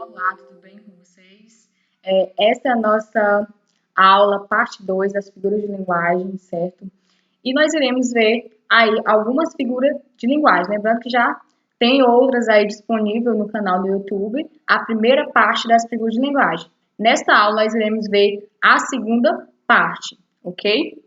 Olá, tudo bem com vocês? Essa é a nossa aula, parte 2 das figuras de linguagem, certo? E nós iremos ver aí algumas figuras de linguagem. Lembrando que já tem outras aí disponível no canal do YouTube, a primeira parte das figuras de linguagem. Nesta aula, nós iremos ver a segunda parte, ok?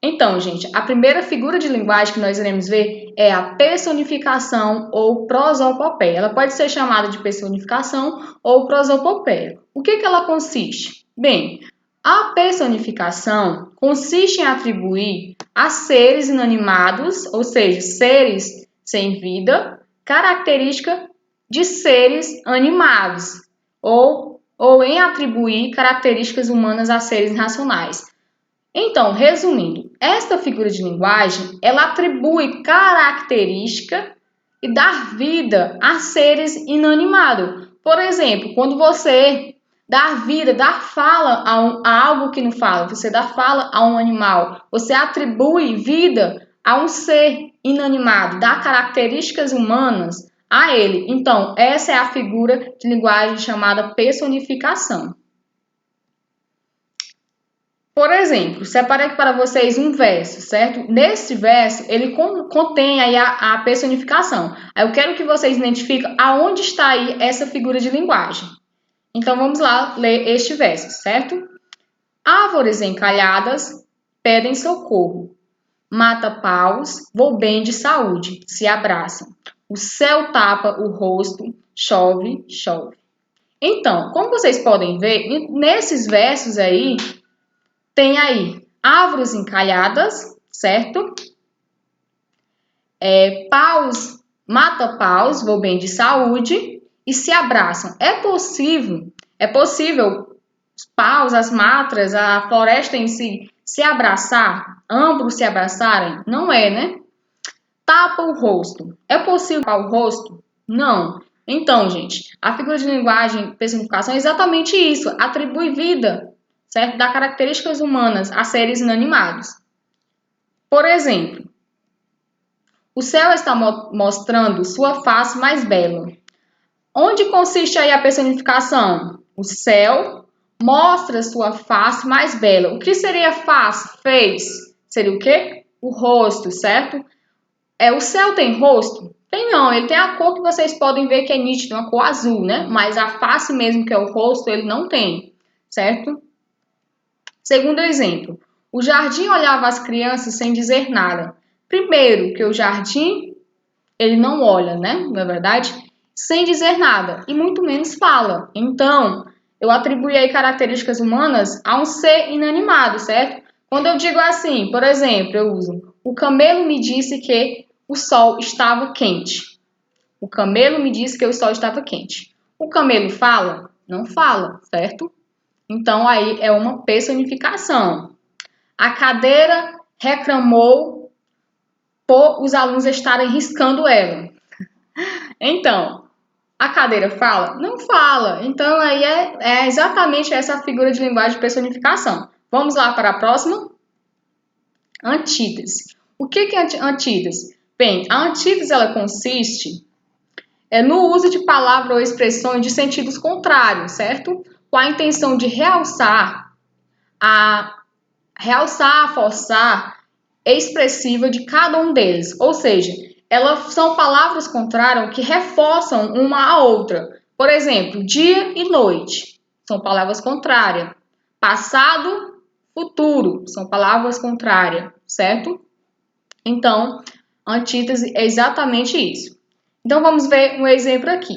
Então, gente, a primeira figura de linguagem que nós iremos ver é a personificação ou prosopopeia. Ela pode ser chamada de personificação ou prosopopeia. O que ela consiste? Bem, a personificação consiste em atribuir a seres inanimados, ou seja, seres sem vida, característica de seres animados, ou em atribuir características humanas a seres racionais. Então, resumindo, esta figura de linguagem, ela atribui característica e dá vida a seres inanimados. Por exemplo, quando você dá vida, dá fala a algo que não fala, você dá fala a um animal, você atribui vida a um ser inanimado, dá características humanas a ele. Então, essa é a figura de linguagem chamada personificação. Por exemplo, separei aqui para vocês um verso, certo? Nesse verso, ele contém aí a personificação. Aí eu quero que vocês identifiquem aonde está aí essa figura de linguagem. Então, vamos lá ler este verso, certo? Árvores encalhadas pedem socorro. Mata-paus, vou bem de saúde, se abraçam. O céu tapa o rosto, chove, chove. Então, como vocês podem ver, nesses versos aí, tem aí árvores encalhadas, certo? Paus, mata-paus, vou bem de saúde, e se abraçam. É possível os paus, as matras, a floresta em si, se abraçar, ambos se abraçarem? Não é, né? Tapa o rosto. É possível tapar o rosto? Não. Então, gente, a figura de linguagem, personificação é exatamente isso, atribui vida, certo? Dá características humanas a seres inanimados. Por exemplo, o céu está mostrando sua face mais bela. Onde consiste aí a personificação? O céu mostra sua face mais bela. O que seria face? Face. Seria o quê? O rosto, certo? O céu tem rosto? Tem não, ele tem a cor que vocês podem ver que é nítida, uma cor azul, né? Mas a face mesmo, que é o rosto, ele não tem, certo? Segundo exemplo, o jardim olhava as crianças sem dizer nada. Primeiro, que o jardim, ele não olha, né? Não é verdade? Sem dizer nada, e muito menos fala. Então, eu atribuí aí características humanas a um ser inanimado, certo? Quando eu digo assim, por exemplo, eu uso: o camelo me disse que o sol estava quente. O camelo me disse que o sol estava quente. O camelo fala? Não fala, certo? Então, aí é uma personificação. A cadeira reclamou por os alunos estarem riscando ela. Então, a cadeira fala? Não fala. Então, aí é exatamente essa figura de linguagem de personificação. Vamos lá para a próxima? Antítese. O que é antítese? Bem, a antítese ela consiste no uso de palavras ou expressões de sentidos contrários, certo? Com a intenção de realçar, forçar expressiva de cada um deles. Ou seja, elas são palavras contrárias que reforçam uma a outra. Por exemplo, dia e noite são palavras contrárias. Passado, futuro são palavras contrárias, certo? Então, antítese é exatamente isso. Então, vamos ver um exemplo aqui.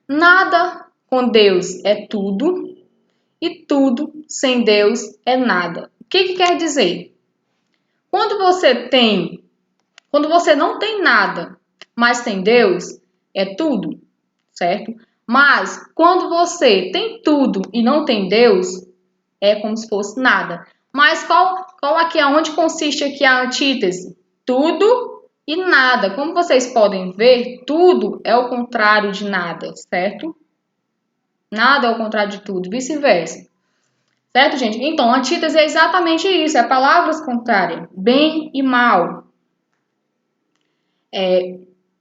Nada com Deus é tudo e tudo sem Deus é nada. O que quer dizer? Quando você não tem nada, mas tem Deus, é tudo, certo? Mas quando você tem tudo e não tem Deus, é como se fosse nada. Mas qual aqui, aonde consiste aqui a antítese? Tudo e nada. Como vocês podem ver, tudo é o contrário de nada, certo? Nada é o contrário de tudo, vice-versa. Certo, gente? Então, antítese é exatamente isso, é palavras contrárias, bem e mal.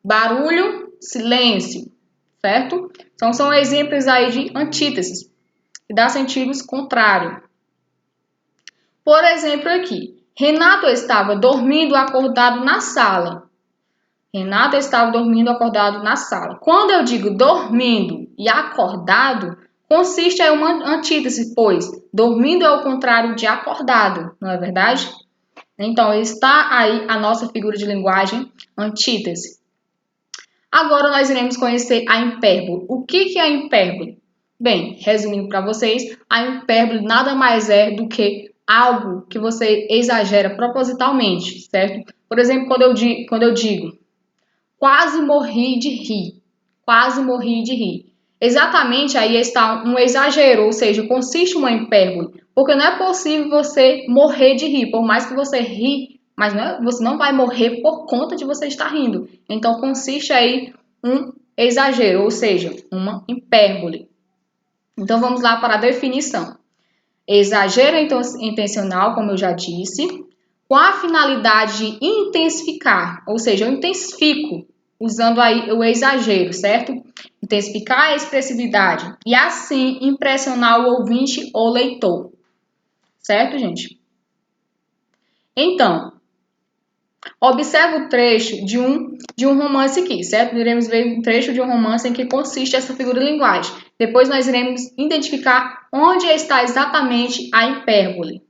Barulho, silêncio, certo? Então, são exemplos aí de antíteses, que dá sentidos contrários. Por exemplo, aqui, Renato estava dormindo acordado na sala. Renato estava dormindo acordado na sala. Quando eu digo dormindo e acordado, consiste em uma antítese, pois dormindo é o contrário de acordado, não é verdade? Então, está aí a nossa figura de linguagem antítese. Agora nós iremos conhecer a hipérbole. O que é a hipérbole? Bem, resumindo para vocês, a hipérbole nada mais é do que algo que você exagera propositalmente, certo? Por exemplo, quando eu digo quase morri de rir, quase morri de rir. Exatamente aí está um exagero, ou seja, consiste uma hipérbole, porque não é possível você morrer de rir, por mais que você ri, mas você não vai morrer por conta de você estar rindo. Então consiste aí um exagero, ou seja, uma hipérbole. Então vamos lá para a definição. Exagero intencional, como eu já disse, com a finalidade de intensificar, ou seja, eu intensifico usando aí o exagero, certo? Intensificar a expressividade e assim impressionar o ouvinte ou leitor, certo, gente? Então, observe o trecho de um romance aqui, certo? Iremos ver um trecho de um romance em que consiste essa figura de linguagem. Depois nós iremos identificar onde está exatamente a hipérbole.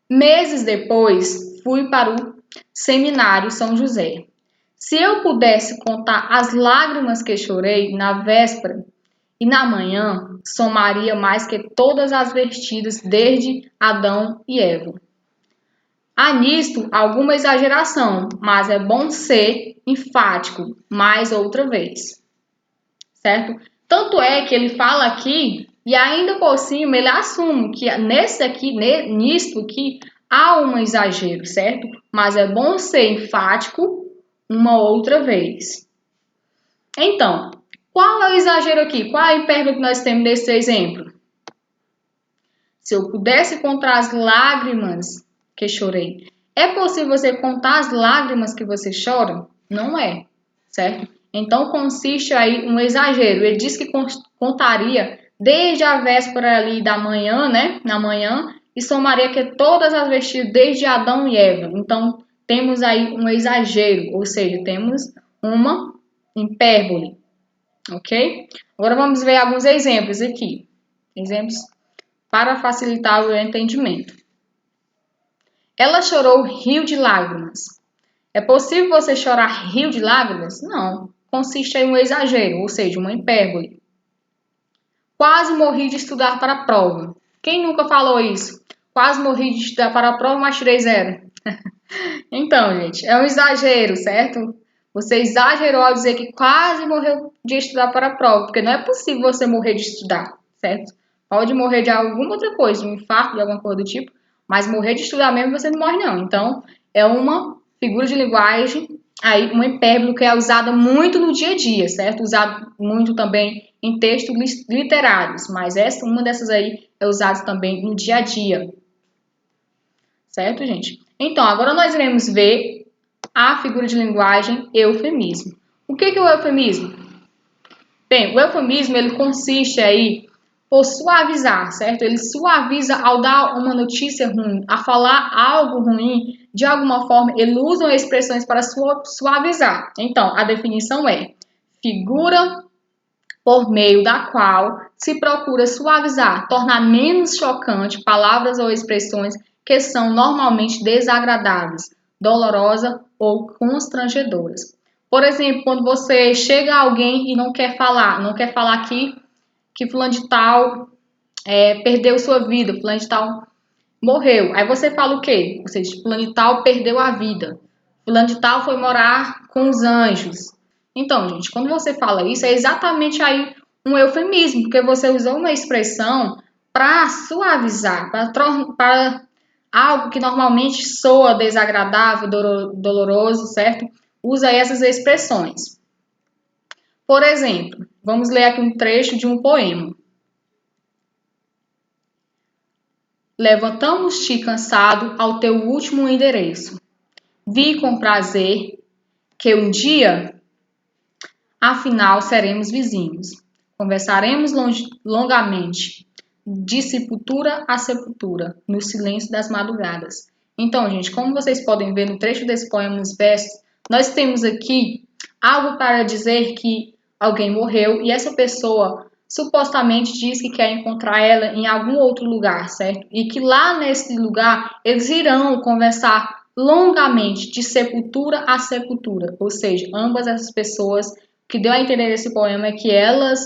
Meses depois, fui para o Seminário São José. Se eu pudesse contar as lágrimas que chorei na véspera e na manhã, somaria mais que todas as vertidas desde Adão e Eva. Há nisto alguma exageração, mas é bom ser enfático mais outra vez, certo? Tanto é que ele fala aqui e ainda por cima ele assume que nisto aqui há um exagero, certo? Mas é bom ser enfático uma outra vez. Então, qual é o exagero aqui? Qual é a hipérbole que nós temos nesse exemplo? Se eu pudesse contar as lágrimas que chorei. É possível você contar as lágrimas que você chora? Não é, certo? Então consiste aí um exagero. Ele diz que contaria desde a véspera ali da manhã, né? Na manhã, e somaria que todas as vestidas desde Adão e Eva. Então temos aí um exagero, ou seja, temos uma hipérbole, ok? Agora vamos ver alguns exemplos aqui. Exemplos para facilitar o entendimento. Ela chorou rio de lágrimas. É possível você chorar rio de lágrimas? Não. Consiste em um exagero, ou seja, uma hipérbole. Quase morri de estudar para a prova. Quem nunca falou isso? Quase morri de estudar para a prova, mas tirei zero. Então, gente, é um exagero, certo? Você exagerou ao dizer que quase morreu de estudar para a prova, porque não é possível você morrer de estudar, certo? Pode morrer de alguma outra coisa, de um infarto, de alguma coisa do tipo, mas morrer de estudar mesmo você não morre não. Então, é uma figura de linguagem, aí uma hipérbole que é usada muito no dia a dia, certo? Usado muito também em textos literários, mas uma dessas aí é usada também no dia a dia, certo, gente? Então, agora nós iremos ver a figura de linguagem eufemismo. O que é o eufemismo? Bem, o eufemismo ele consiste aí por suavizar, certo? Ele suaviza ao dar uma notícia ruim, a falar algo ruim, de alguma forma ele usa expressões para suavizar. Então, a definição é figura por meio da qual se procura suavizar, tornar menos chocante palavras ou expressões que são normalmente desagradáveis, dolorosas ou constrangedoras. Por exemplo, quando você chega a alguém e não quer falar que fulano de tal perdeu sua vida, fulano de tal morreu. Aí você fala o quê? Ou seja, fulano de tal perdeu a vida, fulano de tal foi morar com os anjos. Então, gente, quando você fala isso, é exatamente aí um eufemismo, porque você usou uma expressão para suavizar, para algo que normalmente soa desagradável, doloroso, certo? Usa essas expressões. Por exemplo, vamos ler aqui um trecho de um poema. Levantamos-te cansado ao teu último endereço. Vi com prazer que um dia afinal seremos vizinhos. Conversaremos longamente, de sepultura a sepultura, no silêncio das madrugadas. Então, gente, como vocês podem ver no trecho desse poema, nos versos, nós temos aqui algo para dizer que alguém morreu e essa pessoa supostamente diz que quer encontrar ela em algum outro lugar, certo? E que lá nesse lugar eles irão conversar longamente, de sepultura a sepultura. Ou seja, ambas essas pessoas, o que deu a entender nesse poema é que elas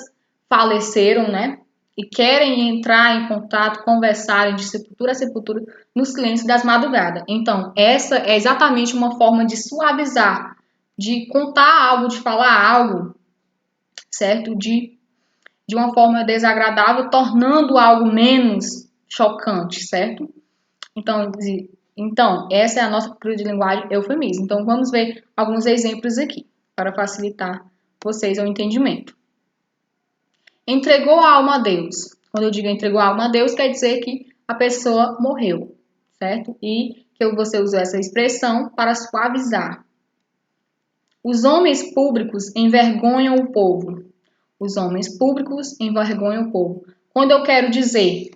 faleceram, né? E querem entrar em contato, conversarem de sepultura a sepultura no silêncio das madrugadas. Então, essa é exatamente uma forma de suavizar, de contar algo, de falar algo, certo? De uma forma desagradável, tornando algo menos chocante, certo? Então, essa é a nossa figura de linguagem eufemismo. Então, vamos ver alguns exemplos aqui, para facilitar vocês o entendimento. Entregou a alma a Deus. Quando eu digo entregou a alma a Deus, quer dizer que a pessoa morreu, certo? E que você usou essa expressão para suavizar. Os homens públicos envergonham o povo. Os homens públicos envergonham o povo. Quando eu quero dizer,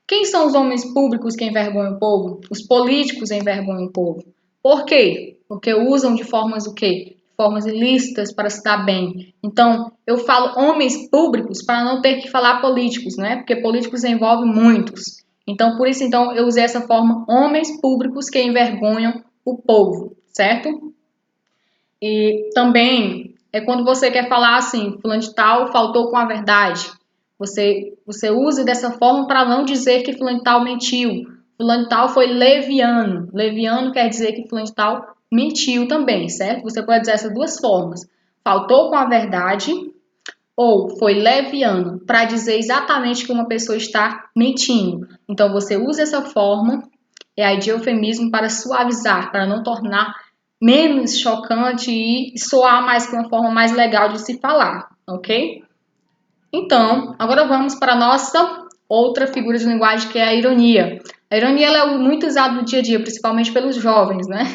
quem são os homens públicos que envergonham o povo? Os políticos envergonham o povo. Por quê? Porque usam de formas o quê? Formas ilícitas para se dar bem. Então, eu falo homens públicos para não ter que falar políticos, né? Porque políticos envolvem muitos. Então, por isso, eu usei essa forma, homens públicos que envergonham o povo, certo? E também é quando você quer falar assim, fulano de tal faltou com a verdade. Você usa dessa forma para não dizer que fulano de tal mentiu. Fulano de tal foi leviano. Leviano quer dizer que fulano de tal mentiu também, certo? Você pode dizer essas duas formas. Faltou com a verdade ou foi leviano, para dizer exatamente que uma pessoa está mentindo. Então, você usa essa forma, é aí de eufemismo, para suavizar, para não tornar menos chocante e soar mais que uma forma mais legal de se falar, ok? Então, agora vamos para a nossa outra figura de linguagem, que é a ironia. A ironia ela é muito usada no dia a dia, principalmente pelos jovens, né?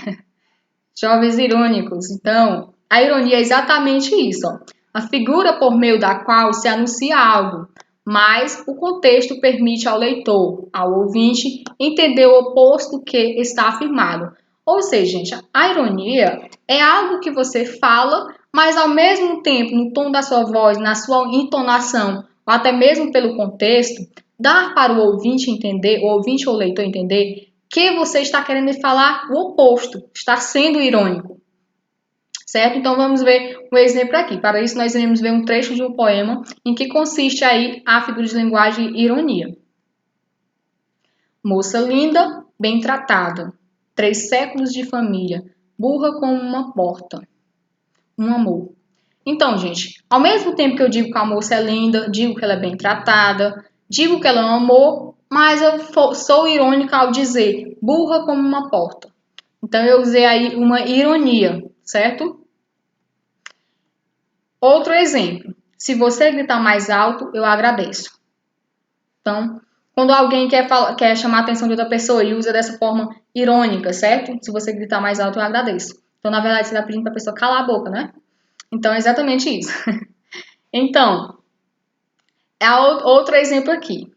Jovens irônicos. Então, a ironia é exatamente isso, ó. A figura por meio da qual se anuncia algo, mas o contexto permite ao leitor, ao ouvinte, entender o oposto que está afirmado. Ou seja, gente, a ironia é algo que você fala, mas ao mesmo tempo, no tom da sua voz, na sua entonação, ou até mesmo pelo contexto, dá para o ouvinte entender, o ouvinte ou o leitor entender que você está querendo falar o oposto, está sendo irônico, certo? Então vamos ver um exemplo aqui. Para isso nós iremos ver um trecho de um poema em que consiste aí a figura de linguagem ironia. Moça linda, bem tratada, 3 séculos de família, burra como uma porta, um amor. Então, gente, ao mesmo tempo que eu digo que a moça é linda, digo que ela é bem tratada, digo que ela é um amor, mas eu sou irônica ao dizer burra como uma porta. Então, eu usei aí uma ironia, certo? Outro exemplo. Se você gritar mais alto, eu agradeço. Então, quando alguém quer chamar a atenção de outra pessoa e usa dessa forma irônica, certo? Se você gritar mais alto, eu agradeço. Então, na verdade, você está pedindo para a pessoa calar a boca, né? Então, é exatamente isso. Então, outro exemplo aqui.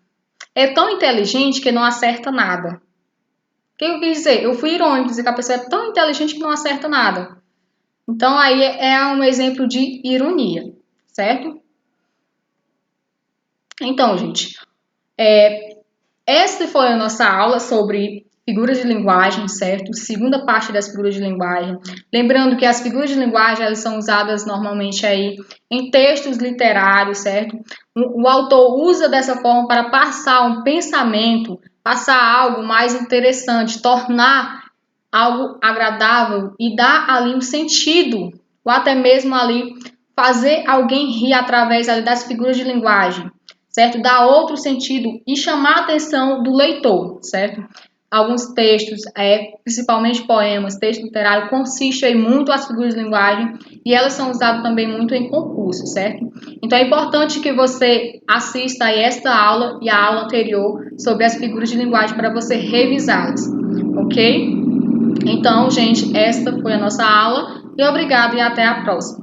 É tão inteligente que não acerta nada. O que eu quis dizer? Eu fui irônico, dizer que a pessoa é tão inteligente que não acerta nada. Então, aí é um exemplo de ironia, certo? Então, gente, essa foi a nossa aula sobre figuras de linguagem, certo? Segunda parte das figuras de linguagem. Lembrando que as figuras de linguagem elas são usadas normalmente aí em textos literários, certo? O autor usa dessa forma para passar um pensamento, passar algo mais interessante, tornar algo agradável e dar ali um sentido, ou até mesmo ali fazer alguém rir através ali das figuras de linguagem, certo? Dar outro sentido e chamar a atenção do leitor, certo? Alguns textos, principalmente poemas, texto literário, consistem muito as figuras de linguagem e elas são usadas também muito em concurso, certo? Então é importante que você assista a esta aula e a aula anterior sobre as figuras de linguagem para você revisá-las, ok? Então, gente, esta foi a nossa aula e obrigado e até a próxima.